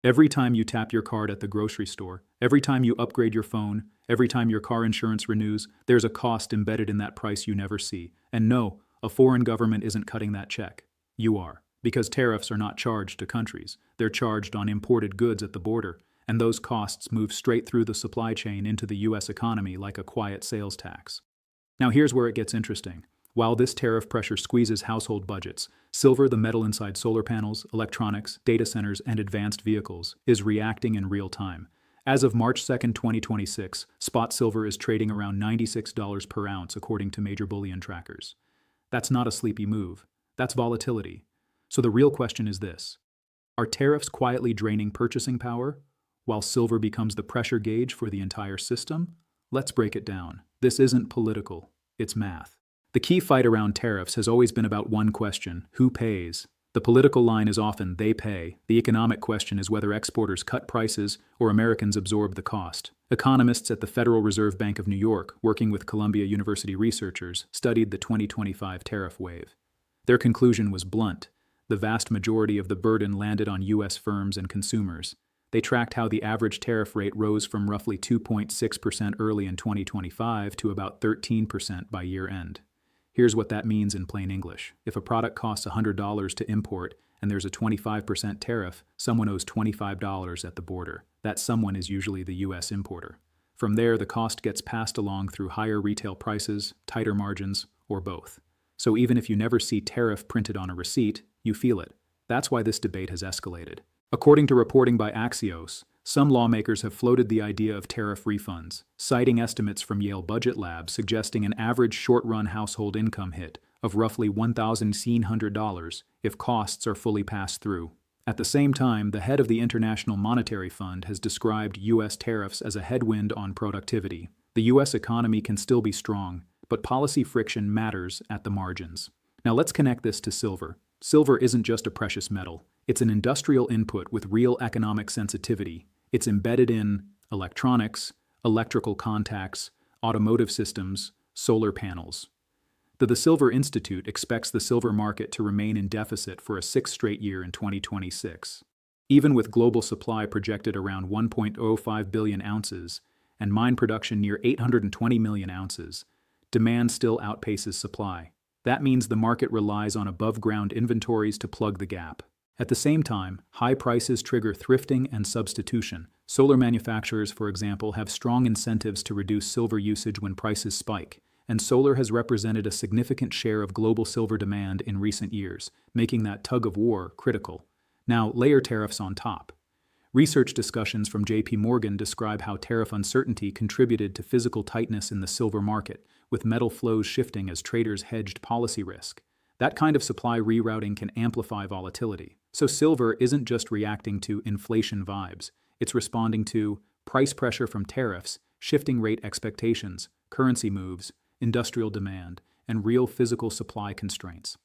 Every time you tap your card at the grocery store, every time you upgrade your phone, every time your car insurance renews, there's a cost embedded in that price you never see. And no, a foreign government isn't cutting that check. You are. Because tariffs are not charged to countries. They're charged on imported goods at the border, and those costs move straight through the supply chain into the U.S. economy like a quiet sales tax. Now here's where it gets interesting. While this tariff pressure squeezes household budgets, silver, the metal inside solar panels, electronics, data centers, and advanced vehicles, is reacting in real time. As of March 2, 2026, spot silver is trading around $96 per ounce according to major bullion trackers. That's not a sleepy move. That's volatility. So the real question is this: are tariffs quietly draining purchasing power, while silver becomes the pressure gauge for the entire system? Let's break it down. This isn't political, it's math. The key fight around tariffs has always been about one question: who pays? The political line is often they pay. The economic question is whether exporters cut prices or Americans absorb the cost. Economists at the Federal Reserve Bank of New York, working with Columbia University researchers, studied the 2025 tariff wave. Their conclusion was blunt: the vast majority of the burden landed on U.S. firms and consumers. They tracked how the average tariff rate rose from roughly 2.6% early in 2025 to about 13% by year end. Here's what that means in plain English. If a product costs $100 to import and there's a 25% tariff, someone owes $25 at the border. That someone is usually the U.S. importer. From there, the cost gets passed along through higher retail prices, tighter margins, or both. So even if you never see tariff printed on a receipt, you feel it. That's why this debate has escalated. According to reporting by Axios, some lawmakers have floated the idea of tariff refunds, citing estimates from Yale Budget Lab suggesting an average short-run household income hit of roughly $1,700 if costs are fully passed through. At the same time, the head of the International Monetary Fund has described U.S. tariffs as a headwind on productivity. The U.S. economy can still be strong, but policy friction matters at the margins. Now let's connect this to silver. Silver isn't just a precious metal. It's an industrial input with real economic sensitivity. It's embedded in electronics, electrical contacts, automotive systems, solar panels. The Silver Institute expects the silver market to remain in deficit for a sixth straight year in 2026. Even with global supply projected around 1.05 billion ounces and mine production near 820 million ounces, demand still outpaces supply. That means the market relies on above-ground inventories to plug the gap. At the same time, high prices trigger thrifting and substitution. Solar manufacturers, for example, have strong incentives to reduce silver usage when prices spike, and solar has represented a significant share of global silver demand in recent years, making that tug of war critical. Now, layer tariffs on top. Research discussions from J.P. Morgan describe how tariff uncertainty contributed to physical tightness in the silver market, with metal flows shifting as traders hedged policy risk. That kind of supply rerouting can amplify volatility. So silver isn't just reacting to inflation vibes. It's responding to price pressure from tariffs, shifting rate expectations, currency moves, industrial demand, and real physical supply constraints.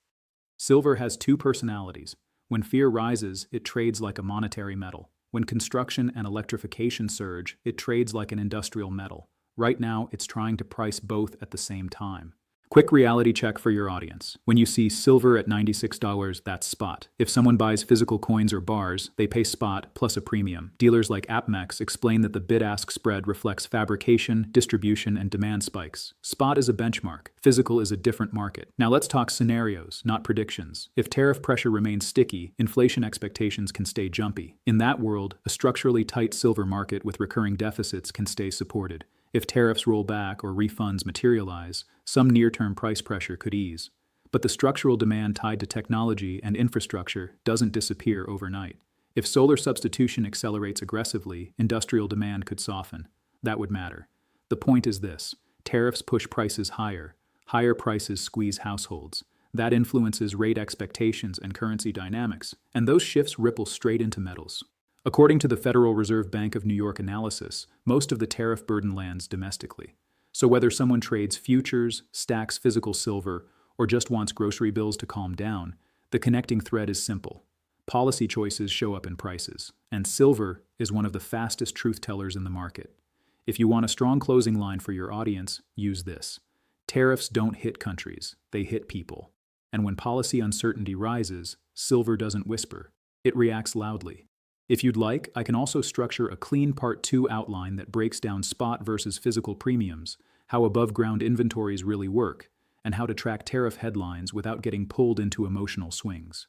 Silver has two personalities. When fear rises, it trades like a monetary metal. When construction and electrification surge, it trades like an industrial metal. Right now, it's trying to price both at the same time. Quick reality check for your audience. When you see silver at $96, that's spot. If someone buys physical coins or bars, they pay spot plus a premium. Dealers like APMEX explain that the bid-ask spread reflects fabrication, distribution, and demand spikes. Spot is a benchmark. Physical is a different market. Now let's talk scenarios, not predictions. If tariff pressure remains sticky, inflation expectations can stay jumpy. In that world, a structurally tight silver market with recurring deficits can stay supported. If tariffs roll back or refunds materialize, some near-term price pressure could ease. But the structural demand tied to technology and infrastructure doesn't disappear overnight. If solar substitution accelerates aggressively, industrial demand could soften. That would matter. The point is this: tariffs push prices higher. Higher prices squeeze households. That influences rate expectations and currency dynamics, and those shifts ripple straight into metals. According to the Federal Reserve Bank of New York analysis, most of the tariff burden lands domestically. So whether someone trades futures, stacks physical silver, or just wants grocery bills to calm down, the connecting thread is simple. Policy choices show up in prices, and silver is one of the fastest truth tellers in the market. If you want a strong closing line for your audience, use this: tariffs don't hit countries, they hit people. And when policy uncertainty rises, silver doesn't whisper, it reacts loudly. If you'd like, I can also structure a clean Part 2 outline that breaks down spot versus physical premiums, how above-ground inventories really work, and how to track tariff headlines without getting pulled into emotional swings.